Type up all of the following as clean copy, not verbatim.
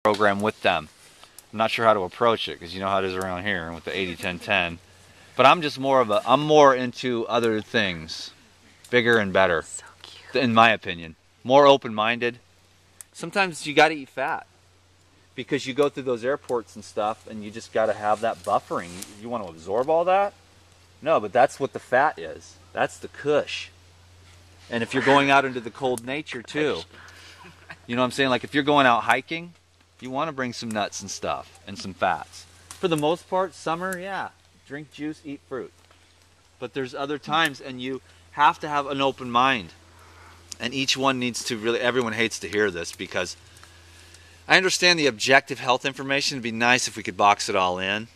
program with them. I'm not sure how to approach it because you know how it is around here with the 80-10-10. But I'm just I'm more into other things, bigger and better, So cute. in my opinion. More open-minded. Sometimes you got to eat fat because you go through those airports and stuff, and you just got to have that buffering. You want to absorb all that? No, but that's what the fat is. That's the kush. And if you're going out into the cold nature too, you know what I'm saying? Like if you're going out hiking, you want to bring some nuts and stuff and some fats. For the most part, summer, yeah, drink juice, eat fruit. But there's other times, and you have to have an open mind. And each one needs to really, everyone hates to hear this because I understand the objective health information. It'd be nice if we could box it all in.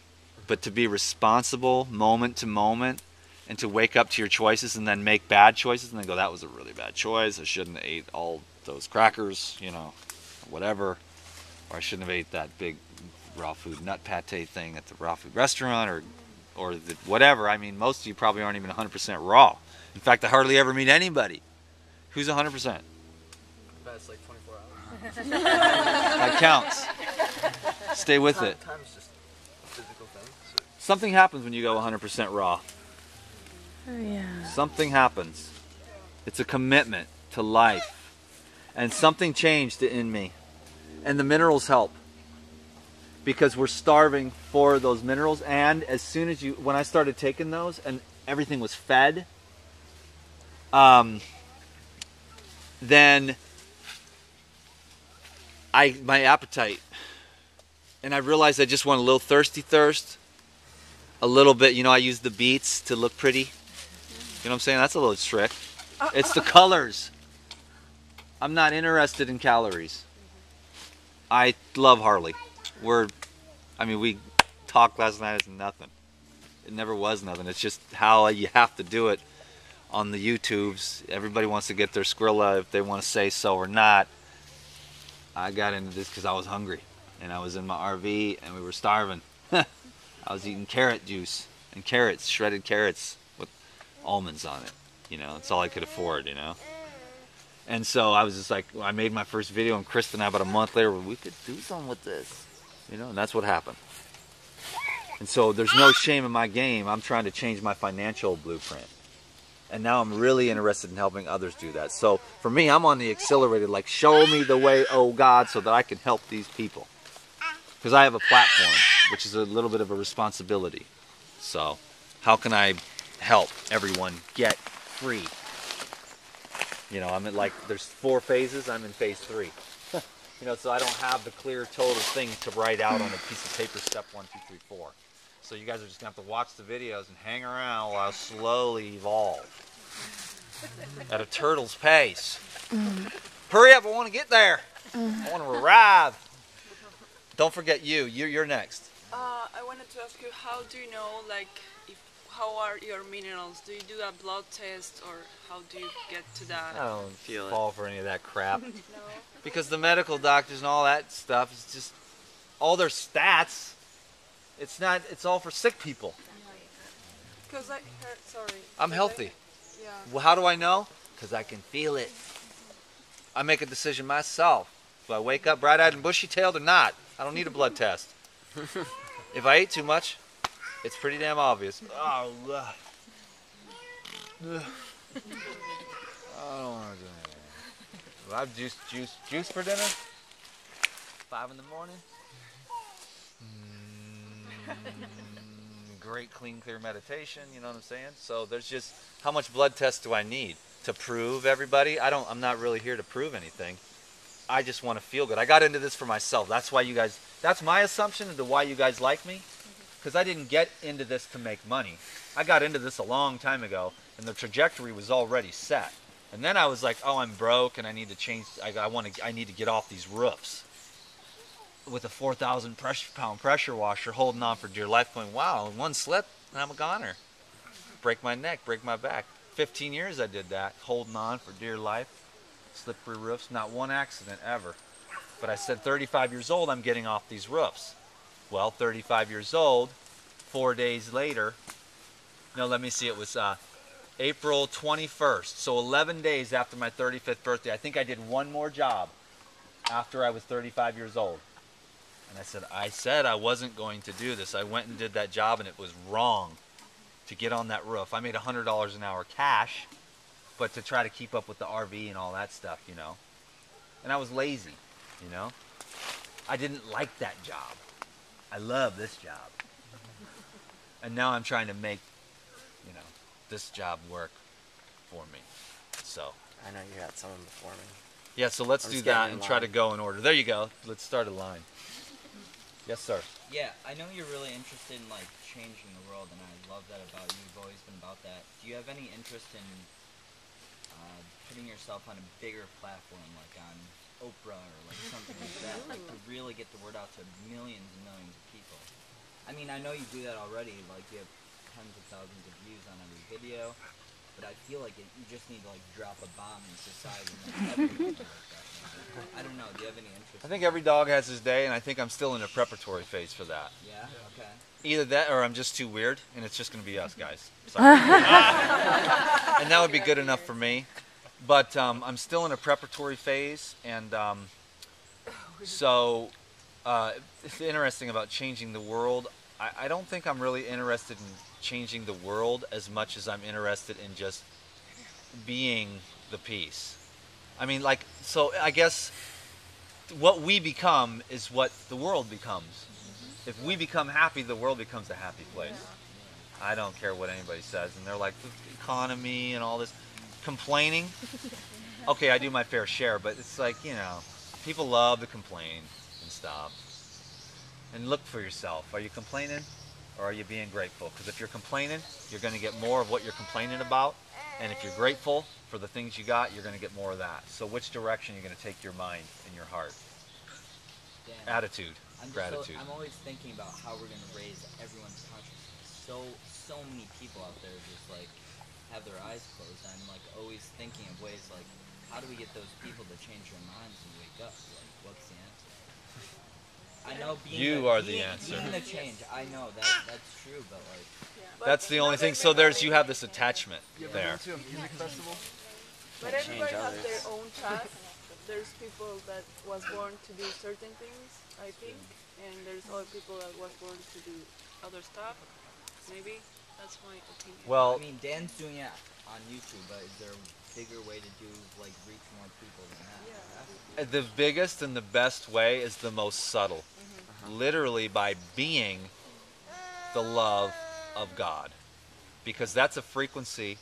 But to be responsible moment to moment and to wake up to your choices and then make bad choices and then go, that was a really bad choice. I shouldn't have ate all those crackers, you know, whatever. Or I shouldn't have ate that big raw food nut pate thing at the raw food restaurant or the whatever. I mean, most of you probably aren't even 100% raw. In fact, I hardly ever meet anybody who's 100%. That's like 24 hours. That counts. Stay with it. Time's just a physical thing. So. Something happens when you go 100% raw. Oh yeah. Something happens. It's a commitment to life. And something changed in me. And the minerals help. Because we're starving for those minerals. And as soon as when I started taking those and everything was fed, then my appetite, and I realized I just want a little thirsty thirst, a little bit, you know, I use the beets to look pretty, you know what I'm saying, that's a little trick, it's the colors, I'm not interested in calories. I love Harley, we talked last night, it's nothing, it never was nothing, it's just how you have to do it on the YouTubes. Everybody wants to get their Skrilla if they want to say so or not. I got into this because I was hungry and I was in my RV and we were starving. I was eating carrot juice and carrots, shredded carrots with almonds on it. You know, that's all I could afford, you know. And so I was just like, I made my first video and Kristen and I about a month later, we could do something with this. You know, and that's what happened. And so there's no shame in my game. I'm trying to change my financial blueprint. And now I'm really interested in helping others do that. So for me, I'm on the accelerated, like, show me the way, oh God, so that I can help these people. Because I have a platform, which is a little bit of a responsibility. So how can I help everyone get free? You know, I'm in, like, there's 4 phases, I'm in phase 3. You know, so I don't have the clear total thing to write out on a piece of paper, step 1, 2, 3, 4. So you guys are just going to have to watch the videos and hang around while I slowly evolve at a turtle's pace. Hurry up, I want to get there. I want to arrive. Don't forget you're next. I wanted to ask you, how do you know, like, how are your minerals? Do you do a blood test or how do you get to that? I don't fall for any of that crap. No? Because the medical doctors and all that stuff is just all their stats. It's all for sick people. Because I heard, sorry. I'm healthy. Yeah. Well, how do I know? Because I can feel it. I make a decision myself. Do I wake up bright-eyed and bushy-tailed or not? I don't need a blood test. If I ate too much, it's pretty damn obvious. Oh, I don't want to do anything. Do I have juice for dinner? 5 in the morning? Great, clean, clear meditation, you know what I'm saying? So there's just, how much blood test do I need to prove everybody? I'm not really here to prove anything. I just want to feel good. I got into this for myself. That's why you guys, that's my assumption into why you guys like me. Because I didn't get into this to make money. I got into this a long time ago, and the trajectory was already set. And then I was like, oh, I'm broke, and I need to change, I need to get off these roofs. With a 4,000 pound pressure washer, holding on for dear life, going, wow, one slip and I'm a goner. Break my neck, break my back. 15 years I did that, holding on for dear life. Slippery roofs, not one accident ever. But I said 35 years old, I'm getting off these roofs. Well, 35 years old, 4 days later, no, let me see, it was April 21st. So 11 days after my 35th birthday, I think I did one more job after I was 35 years old. And I said I wasn't going to do this. I went and did that job, and it was wrong to get on that roof. I made $100 an hour cash, but to try to keep up with the RV and all that stuff, you know. And I was lazy, you know. I didn't like that job. I love this job. And now I'm trying to make, you know, this job work for me. So. I know you had someone before me. Yeah, so let's I'm do just getting that in and try to line. go in order. There you go. Let's start a line. Yes, sir. Yeah, I know you're really interested in like changing the world, and I love that about you. You've always been about that. Do you have any interest in putting yourself on a bigger platform, like on Oprah or like something like that, like to really get the word out to millions and millions of people? I mean, I know you do that already. Like you have tens of thousands of views on every video, but I feel like you just need to like drop a bomb in society and make everyone know like that. I don't know. Do you have any interest? I think every dog has his day, and I think I'm still in a preparatory phase for that. Yeah. Okay. Either that or I'm just too weird, and it's just going to be us guys. Sorry. And that would be good enough for me. But I'm still in a preparatory phase, and so it's interesting about changing the world. I don't think I'm really interested in changing the world as much as I'm interested in just being the peace. I mean, like, so I guess what we become is what the world becomes. If we become happy, the world becomes a happy place. I don't care what anybody says. And they're like, the economy and all this. Complaining. Okay, I do my fair share, but it's like, you know, people love to complain and stuff. And look for yourself. Are you complaining or are you being grateful? Because if you're complaining, you're going to get more of what you're complaining about. And if you're grateful for the things you got, you're going to get more of that. So which direction are you going to take your mind and your heart? Damn. Attitude, I'm just gratitude. I'm always thinking about how we're gonna raise everyone's consciousness. So many people out there just like have their eyes closed. I'm like always thinking of ways like how do we get those people to change their minds and wake up? Like what's the answer? I know You are the answer. Being the change. I know that's true, but like That's the only thing. So you have this attachment there. To a music festival? But everybody has others. their own path. There's people that was born to do certain things, I think, and there's other people that was born to do other stuff. Maybe that's my opinion. Well, I mean Dan's doing it on YouTube, but is there a bigger way to do like reach more people than that? Yeah. the biggest and the best way is the most subtle. Literally by being the love of God. Because that's a frequency,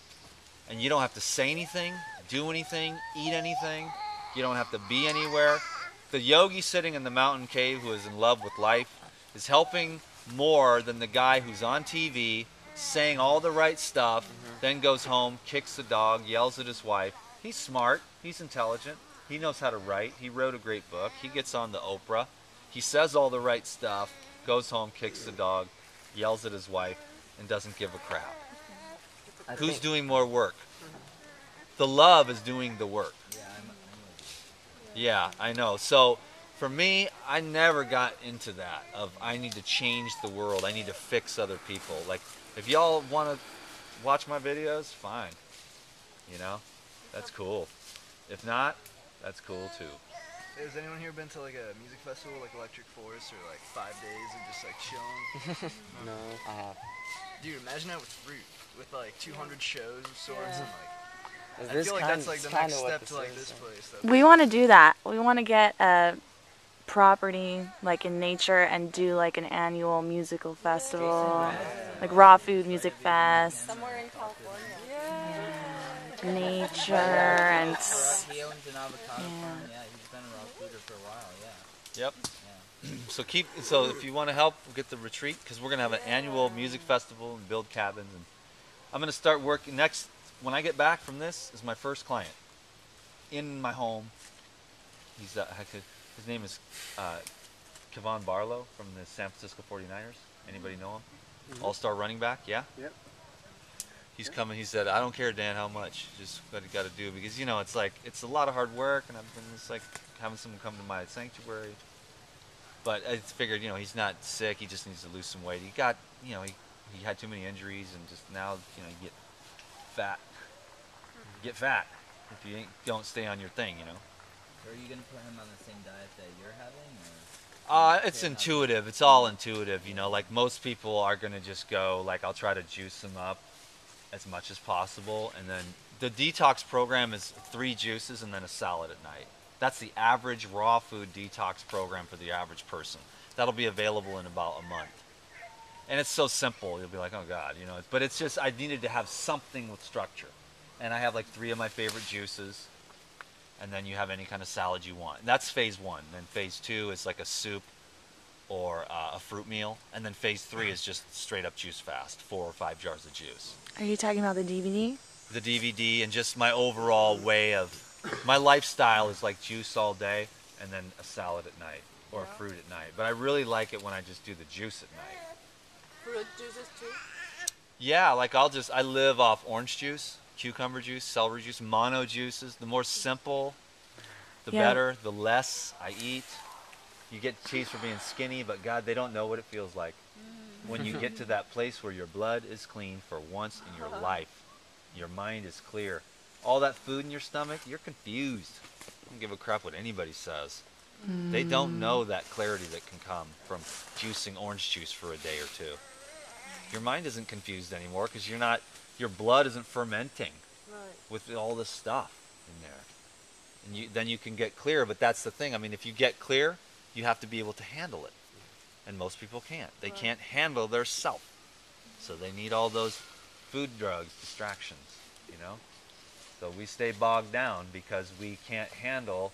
and you don't have to say anything, do anything, eat anything. You don't have to be anywhere. The yogi sitting in the mountain cave who is in love with life is helping more than the guy who's on TV saying all the right stuff, then goes home, kicks the dog, yells at his wife. He's smart, he's intelligent, he knows how to write, he wrote a great book, he gets on the Oprah, he says all the right stuff, goes home, kicks the dog, yells at his wife, and doesn't give a crap. I Who's think- doing more work? The love is doing the work. Yeah, I'm with you. Yeah, I know. So for me, I never got into that of I need to change the world. I need to fix other people. Like if y'all want to watch my videos, fine. You know, that's cool. If not, that's cool too. Has anyone here been to like a music festival like Electric Forest or like 5 days and just like chilling? No, I have. Dude, imagine that with fruit. With like 200 shows of sorts and like I This feel like kind- that's like it's the kinda next what step this to like is, this so. place. We want to do that. We want to get a property like in nature and do like an annual musical festival, like Raw Food Music Fest, Somewhere in California. nature and He owns an avocado farm. Yeah, he's been a raw fooder for a while. Yeah. Yep. Yeah. So if you want to help, we'll get the retreat because we're gonna have an annual music festival and build cabins. And I'm gonna start working next. When I get back from this, is my first client in my home. He's his name is Kevon Barlow from the San Francisco 49ers. Anybody know him? All-star running back. Yeah. Yep. He's coming. He said, "I don't care, Dan, how much. Just what you got to do because you know it's like it's a lot of hard work, and I've been just like having someone come to my sanctuary." But I figured, you know, he's not sick. He just needs to lose some weight. He got, you know, he had too many injuries, and just now, you know, you get fat. Get fat if you don't stay on your thing, you know. So are you gonna put him on the same diet that you're having, or? It's intuitive. It's all intuitive, you know. Like most people are gonna just go like, I'll try to juice them up as much as possible, and then the detox program is 3 juices and then a salad at night. That's the average raw food detox program for the average person. That'll be available in about a month. And it's so simple. You'll be like, oh God, you know. But it's just I needed to have something with structure, and I have like 3 of my favorite juices. And then you have any kind of salad you want. And that's phase 1. Then phase 2 is like a soup or a fruit meal. And then phase 3 is just straight up juice fast, 4 or 5 jars of juice. Are you talking about the DVD? The DVD and just my overall way of, my lifestyle is like juice all day and then a salad at night or fruit at night. But I really like it when I just do the juice at night. Fruit juices too? Yeah, like I live off orange juice, cucumber juice, celery juice, mono juices. The more simple, the Yeah. better, the less I eat. You get teased for being skinny, but God, they don't know what it feels like. When you get to that place where your blood is clean for once in your life, your mind is clear. All that food in your stomach, you're confused. I don't give a crap what anybody says. They don't know that clarity that can come from juicing orange juice for a day or 2. Your mind isn't confused anymore because your blood isn't fermenting Right. with all this stuff in there. And then you can get clear, but that's the thing. I mean, if you get clear, you have to be able to handle it. And most people can't. They can't handle their self. So they need all those food drugs, distractions, you know? So we stay bogged down because we can't handle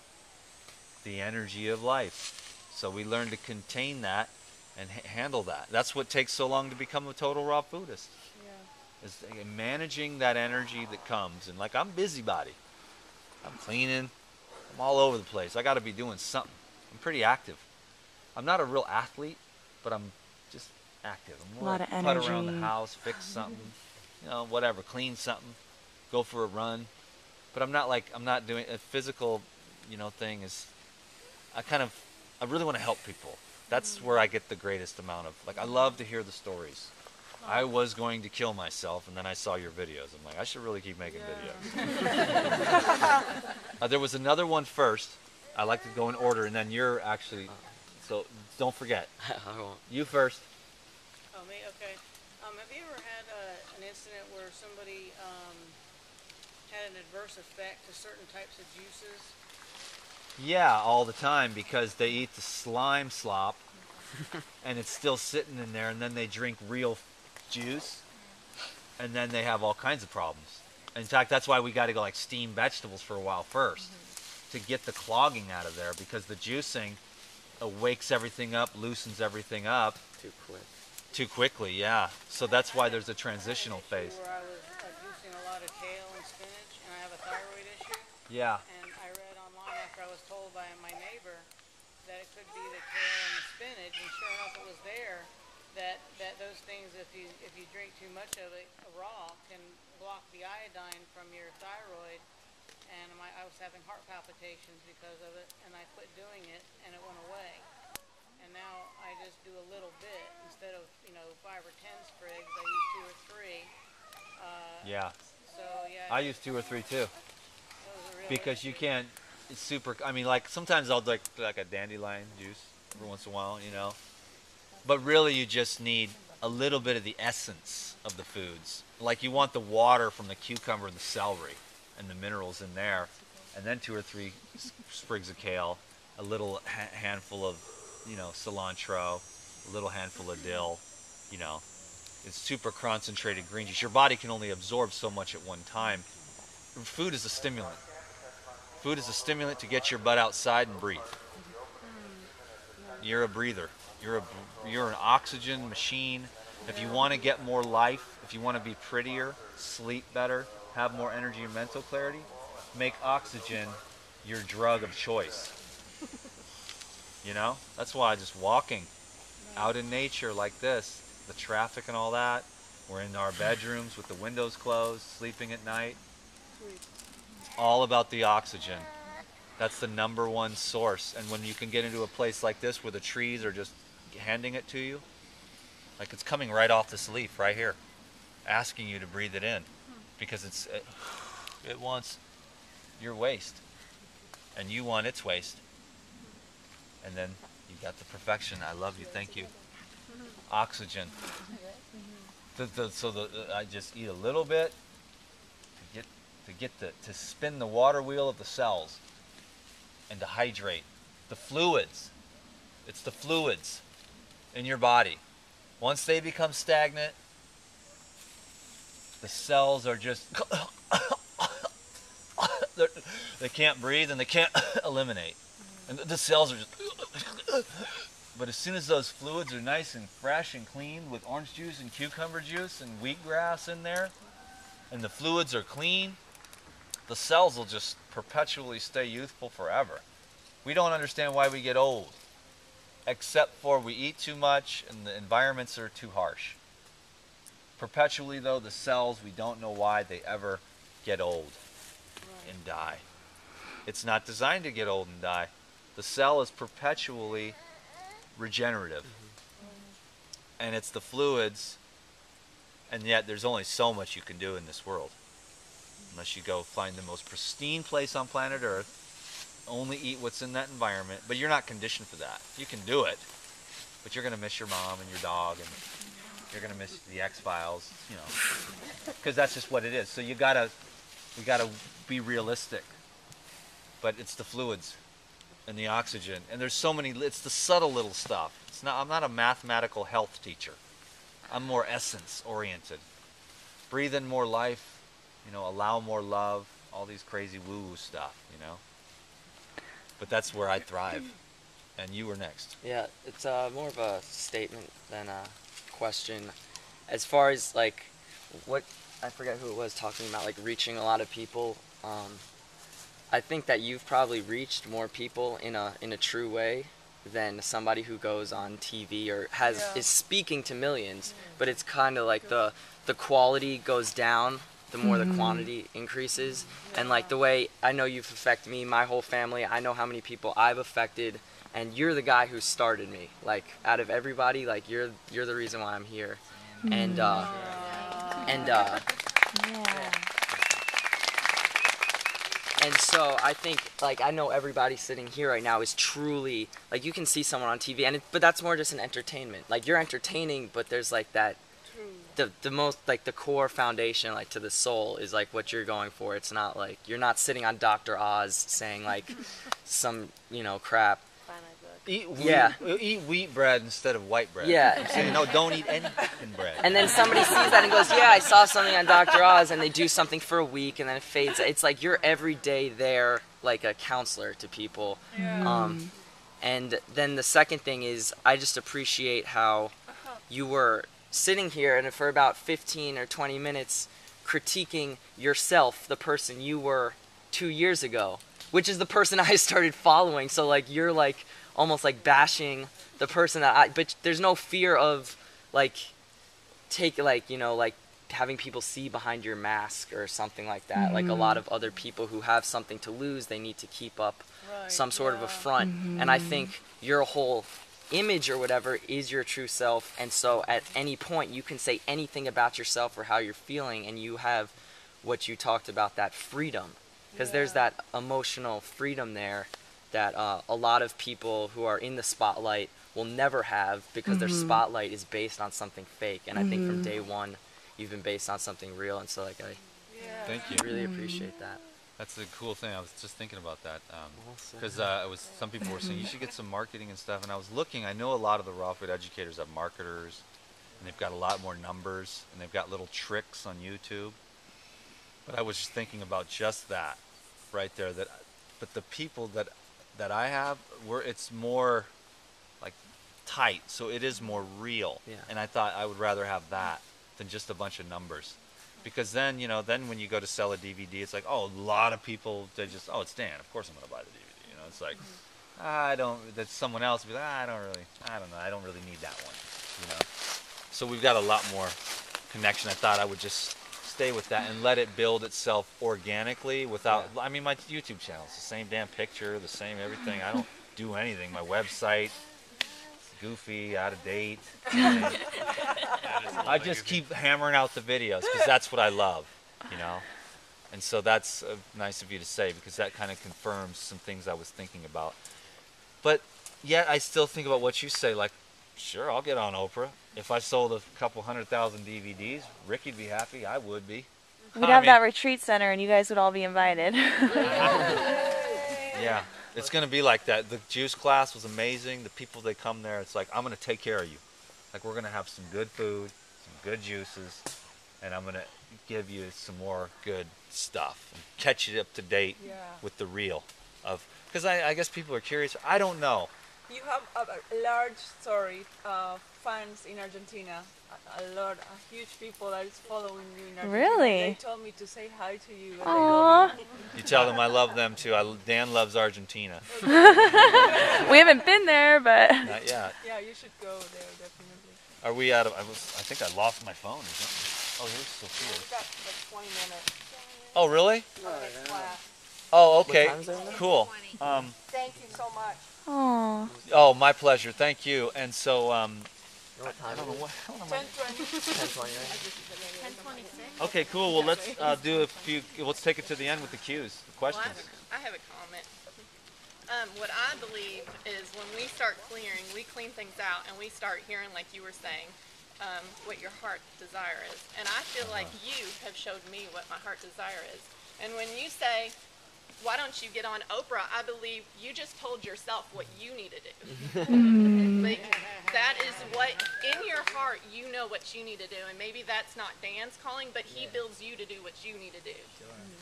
the energy of life. So we learn to contain that and handle that. That's what takes so long to become a total raw foodist. Yeah. Is managing that energy that comes. And like, I'm busybody. I'm cleaning. I'm all over the place. I got to be doing something. I'm pretty active. I'm not a real athlete, but I'm just active. I'm A lot of Put around the energy. house, fix something, you know, whatever, clean something, go for a run. But I'm not doing a physical, you know, thing is, I really want to help people. That's where I get the greatest amount of, like, I love to hear the stories. I was going to kill myself, and then I saw your videos. I'm like, I should really keep making videos. There was another one first. I like to go in order, and then you're actually, so don't forget. I won't. You first. Oh, me? Okay. Have you ever had an incident where somebody had an adverse effect to certain types of juices? Yeah, all the time, because they eat the slime slop, and it's still sitting in there, and then they drink real juice, and then they have all kinds of problems. In fact, that's why we got to go like steam vegetables for a while first to get the clogging out of there, because the juicing wakes everything up, loosens everything up Too quick. too quickly. Yeah, so that's why there's a transitional I had an phase. issue where I was juicing a lot of kale and spinach, and I have a thyroid issue. Yeah. And I read online after I was told by my neighbor that it could be the kale and the spinach, and sure enough, it was there. That those things, if you drink too much of it raw, can block the iodine from your thyroid. And I was having heart palpitations because of it, and I quit doing it, and it went away. And now I just do a little bit instead of 5 or 10 sprigs. I use 2 or 3. Yeah. So yeah. I use 2 or 3 too, those are really because you can't. It's super. I mean, like sometimes I'll like a dandelion juice every once in a while, you know. But really, you just need a little bit of the essence of the foods. Like you want the water from the cucumber and the celery and the minerals in there, and then 2 or 3 sprigs of kale, a little handful of, cilantro, a little handful of dill, It's super concentrated green juice. Your body can only absorb so much at one time. Food is a stimulant. Food is a stimulant to get your butt outside and breathe. You're a breather. You're an oxygen machine. If you want to get more life, if you want to be prettier, sleep better, have more energy and mental clarity, make oxygen your drug of choice. That's why just walking out in nature like this, the traffic and all that, we're in our bedrooms with the windows closed, sleeping at night, all about the oxygen. That's the #1 source. And when you can get into a place like this where the trees are just handing it to you, like it's coming right off this leaf right here, asking you to breathe it in, because it wants your waste, and you want its waste, and then You got the perfection. I love you. Thank you. Oxygen. I just eat a little bit to spin the water wheel of the cells and to hydrate the fluids. It's the fluids in your body. Once they become stagnant, the cells are just they can't breathe and they can't eliminate, and the cells are just. But as soon as those fluids are nice and fresh and clean with orange juice and cucumber juice and wheatgrass in there, and the fluids are clean, the cells will just perpetually stay youthful forever. We don't understand why we get old, except for we eat too much and the environments are too harsh. Perpetually though, the cells, we don't know why they ever get old and die. It's not designed to get old and die. The cell is perpetually regenerative. And it's the fluids, and yet there's only so much you can do in this world. Unless you go find the most pristine place on planet Earth, only eat what's in that environment, but you're not conditioned for that. You can do it, but you're going to miss your mom and your dog, and you're going to miss the X-Files, you know, because that's just what it is. So we gotta be realistic. But it's the fluids and the oxygen, and there's so many. It's the subtle little stuff. It's not. I'm not a mathematical health teacher. I'm more essence oriented. Breathe in more life, you know. Allow more love. All these crazy woo-woo stuff, you know. But that's where I thrive. And you were next. Yeah, it's more of a statement than a question. As far as like what I forget who it was talking about, like reaching a lot of people. I think that you've probably reached more people in a true way than somebody who goes on TV or is speaking to millions. But it's kind of like the quality goes down the more the quantity increases. And like the way I know you've affected me, my whole family, I know how many people I've affected, and you're the guy who started me. Like out of everybody, like you're the reason why I'm here. And And so I think, like, I know everybody sitting here right now is truly, like, you can see someone on TV, but that's more just an entertainment. Like, you're entertaining, but there's, like, that, the most, like, the core foundation, like, to the soul is, like, what you're going for. It's not, like, you're not sitting on Dr. Oz saying, like, some, you know, crap. Eat wheat bread instead of white bread. Yeah. I'm saying, no, don't eat any bread. And then somebody sees that and goes, yeah, I saw something on Dr. Oz, and they do something for a week, and then it fades. It's like you're every day there like a counselor to people. Yeah. And then the second thing is I just appreciate how you were sitting here and for about 15 or 20 minutes critiquing yourself, the person you were 2 years ago, which is the person I started following. So, like, you're, like, almost like bashing the person that but there's no fear of like having people see behind your mask or something like that. Like a lot of other people who have something to lose, they need to keep up some sort of a front. And I think your whole image or whatever is your true self, and so at any point you can say anything about yourself or how you're feeling, and you have what you talked about, that freedom, because there's that emotional freedom there that a lot of people who are in the spotlight will never have, because their spotlight is based on something fake. And I think from day one, you've been based on something real. And so, like, I Thank you. really appreciate that. That's the cool thing. I was just thinking about that because some people were saying you should get some marketing and stuff. And I was looking. I know a lot of the raw food educators have marketers, and they've got a lot more numbers, and they've got little tricks on YouTube. But I was just thinking about just that right there. But the people that I have, it's more like tight, so it is more real. Yeah. And I thought I would rather have that than just a bunch of numbers, because then when you go to sell a DVD, it's like, oh, a lot of people, they just, oh, it's Dan, of course I'm gonna buy the DVD. You know, it's like that's someone else be like, I don't really need that one. You know, so we've got a lot more connection. I thought I would just stay with that and let it build itself organically without, I mean, my YouTube channel is the same damn picture, the same everything. I don't do anything. My website, it's goofy, out of date. I just keep hammering out the videos because that's what I love, you know? And so that's nice of you to say, because that kind of confirms some things I was thinking about. But yet I still think about what you say. Like, sure, I'll get on Oprah. If I sold a couple 100,000 DVDs, Ricky'd be happy. I would be. We'd have that retreat center, and you guys would all be invited. Yeah, it's gonna be like that. The juice class was amazing. The people that come there, it's like I'm gonna take care of you. Like we're gonna have some good food, some good juices, and I'm gonna give you some more good stuff and catch you up to date with the real of. Because I guess people are curious. I don't know. You have a large fans in Argentina. A huge people that is following you in Argentina. Really? They told me to say hi to you. Aww. You tell them I love them too. Dan loves Argentina. We haven't been there, but. Not yet. Yeah, you should go there definitely. Are we out of? I think I lost my phone or something. Oh, here's Sophia. We got like 20 minutes. Oh, really? Next class. Oh, okay. What time is it now? Cool. Thank you so much. Aww. Oh, my pleasure. Thank you. And so, What time I don't know what. 10:20. 10:20, right? 10:26. Okay, cool. Well, let's do a few. Let's take it to the end with the cues, the Well, questions. I have a comment. What I believe is when we start clearing, we clean things out and we start hearing, like you were saying, what your heart desire is. And I feel like you have showed me what my heart desire is. And when you say, why don't you get on Oprah? I believe you just told yourself what you need to do. Like, that is what, in your heart, you know what you need to do. And maybe that's not Dan's calling, but he builds you to do what you need to do.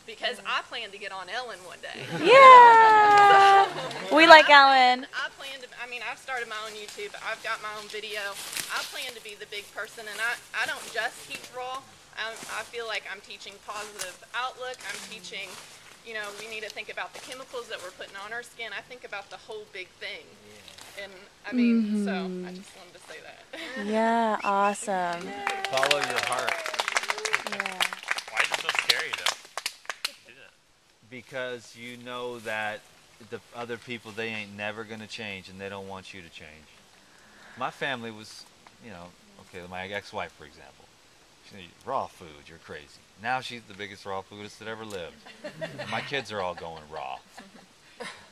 Because I plan to get on Ellen one day. Yeah! We like Ellen. I've started my own YouTube. I've got my own video. I plan to be the big person, and I don't just teach raw. I feel like I'm teaching positive outlook. I'm teaching, we need to think about the chemicals that we're putting on our skin. I think about the whole big thing. And so I just wanted to say that. Yeah, awesome. Follow your heart. Yeah. Why is it so scary though? Do that. Because you know that the other people, they ain't never gonna change, and they don't want you to change. My family was, okay, my ex-wife, for example. She said, raw food, you're crazy. Now she's the biggest raw foodist that ever lived. And my kids are all going raw.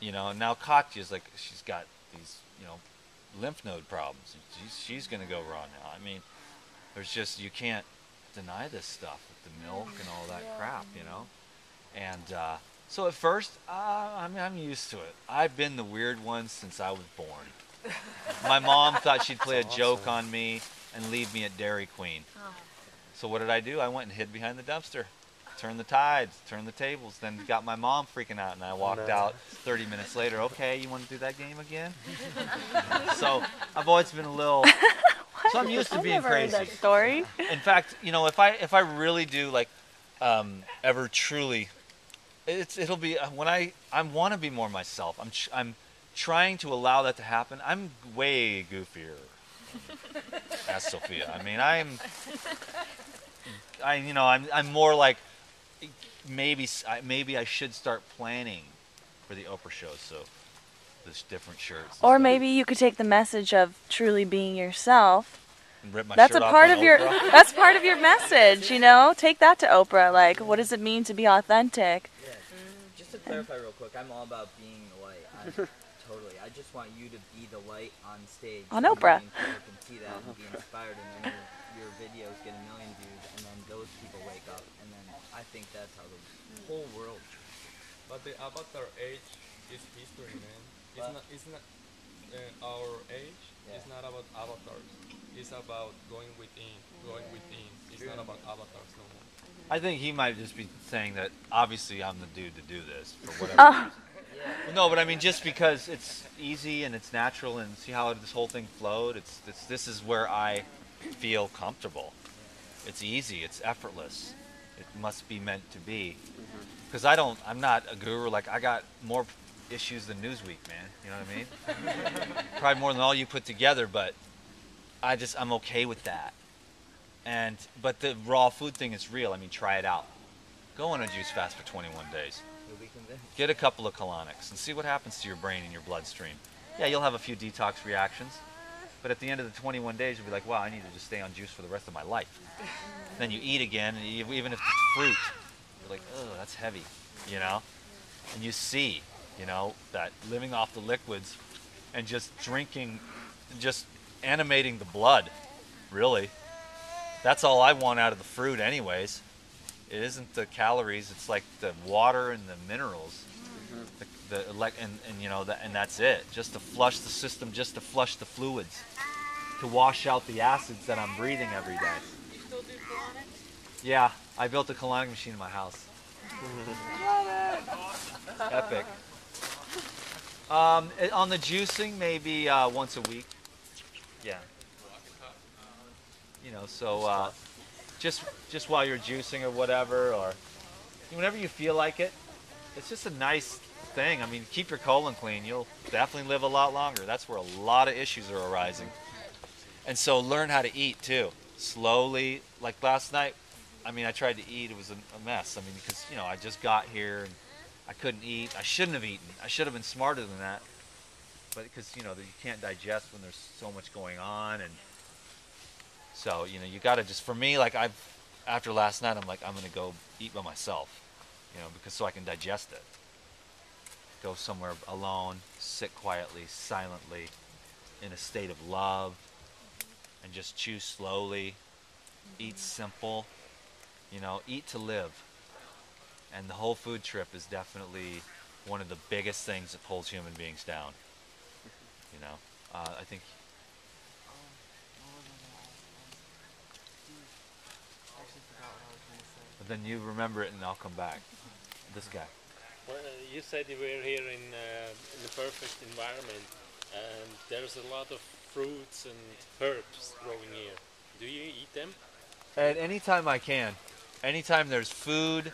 And now Katya's like, she's got these, lymph node problems. She's going to go raw now. I mean, there's just, you can't deny this stuff with the milk and all that crap, And so at first, I'm used to it. I've been the weird one since I was born. My mom thought she'd play a joke on me and leave me at Dairy Queen. So what did I do? I went and hid behind the dumpster, turned the tides, turned the tables, then got my mom freaking out, and I walked out 30 minutes later. Okay, you want to do that game again? So I've always been a little. So I'm used to being crazy. That story. In fact, if I really do ever truly, it'll be when I want to be more myself. I'm trying to allow that to happen. I'm way goofier. Ask Sophia. I mean, I'm more like maybe I should start planning for the Oprah show. So there's different shirts. Or maybe you could take the message of truly being yourself. And rip my That's shirt a off part on of your. Oprah. That's part of your message. Take that to Oprah. Like, what does it mean to be authentic? Yeah. Just to clarify real quick, I'm all about being the light. Totally. I just want you to be the light on stage. On Oprah. And people can see that and be inspired, and then your videos get 1 million views, and then those people wake up, and then I think that's how the whole world. But the avatar age is history, man. It's not our age. Yeah. It's not about avatars. It's about going within. It's not about avatars no more. I think he might just be saying that obviously I'm the dude to do this for whatever reason. No, but I mean just because it's easy and it's natural and see how this whole thing flowed. This is where I feel comfortable. It's easy. It's effortless. It must be meant to be. Because I'm not a guru. Like I got more issues than Newsweek, man. You know what I mean? Probably more than all you put together. But I'm okay with that. But the raw food thing is real. I mean, try it out. Go on a juice fast for 21 days. You'll be convinced. Get a couple of colonics and see what happens to your brain and your bloodstream. Yeah, you'll have a few detox reactions, but at the end of the 21 days, you'll be like, wow, I need to just stay on juice for the rest of my life. Then you eat again, and even if it's fruit, you're like, oh, that's heavy, And you see, that living off the liquids and just drinking, just animating the blood, really. That's all I want out of the fruit anyways. It isn't the calories, it's like the water and the minerals. And you know, and that's it. Just to flush the system, just to flush the fluids, to wash out the acids that I'm breathing every day. You still do colonics? Yeah, I built a colonic machine in my house. Epic. On the juicing, maybe once a week. Yeah. You know, so just while you're juicing or whatever, or whenever you feel like it, it's just a nice thing. I mean, keep your colon clean. You'll definitely live a lot longer. That's where a lot of issues are arising. And so learn how to eat too. Slowly, like last night, I mean, I tried to eat. It was a mess. I mean, because, you know, I just got here and I couldn't eat. I shouldn't have eaten. I should have been smarter than that. But because, you know, you can't digest when there's so much going on. And so, you know, you got to just, for me, like after last night, I'm like, I'm going to go eat by myself, you know, because so I can digest it. Go somewhere alone, sit quietly, silently, in a state of love, and just chew slowly, eat simple, you know, eat to live. And the whole food trip is definitely one of the biggest things that pulls human beings down. You know, I think. But then you remember it, and I'll come back. This guy. Well, you said you were here in the perfect environment, and there's a lot of fruits and herbs growing here. Do you eat them? At any time I can. Anytime there's food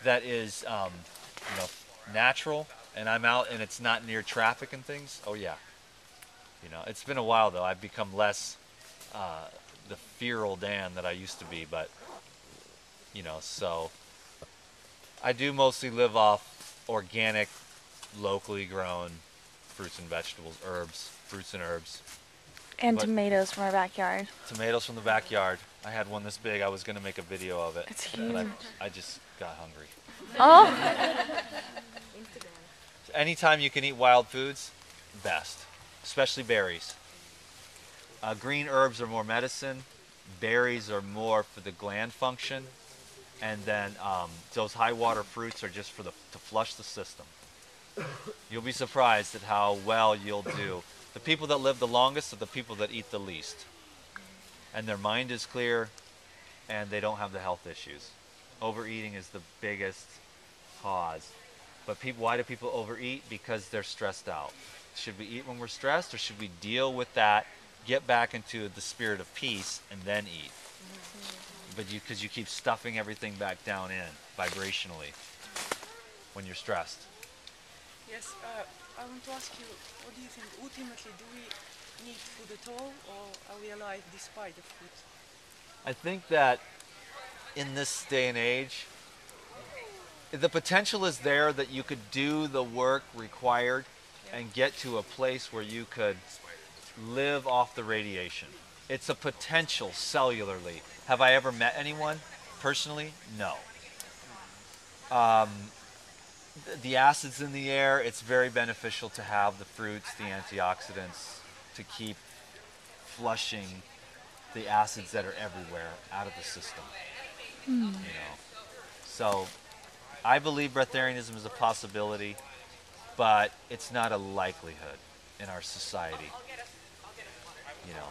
that is, you know, natural, and I'm out and it's not near traffic and things. Oh yeah. You know, it's been a while though. I've become less the feral Dan that I used to be, but you know, so I do mostly live off organic, locally grown fruits and vegetables, fruits and herbs. And But tomatoes from our backyard. tomatoes from the backyard. I had one this big. I was going to make a video of it. It's but huge. I just got hungry. Oh! Anytime you can eat wild foods, best. Especially berries. Green herbs are more medicine. Berries are more for the gland function. And then those high water fruits are just for to flush the system. You'll be surprised at how well you'll do. The people that live the longest are the people that eat the least. And their mind is clear and they don't have the health issues. Overeating is the biggest cause. But why do people overeat? Because they're stressed out. Should we eat when we're stressed, or should we deal with that, get back into the spirit of peace, and then eat? But because you keep stuffing everything back down in vibrationally when you're stressed. Yes, I want to ask you, what do you think? Ultimately, do we need food at all, or are we alive despite the food? I think that in this day and age, the potential is there that you could do the work required and get to a place where you could live off the radiation. It's a potential cellularly. Have I ever met anyone personally? No. The acids in the air, it's very beneficial to have the fruits, the antioxidants, to keep flushing the acids that are everywhere out of the system. You know. So I believe breatharianism is a possibility, but it's not a likelihood in our society. You know.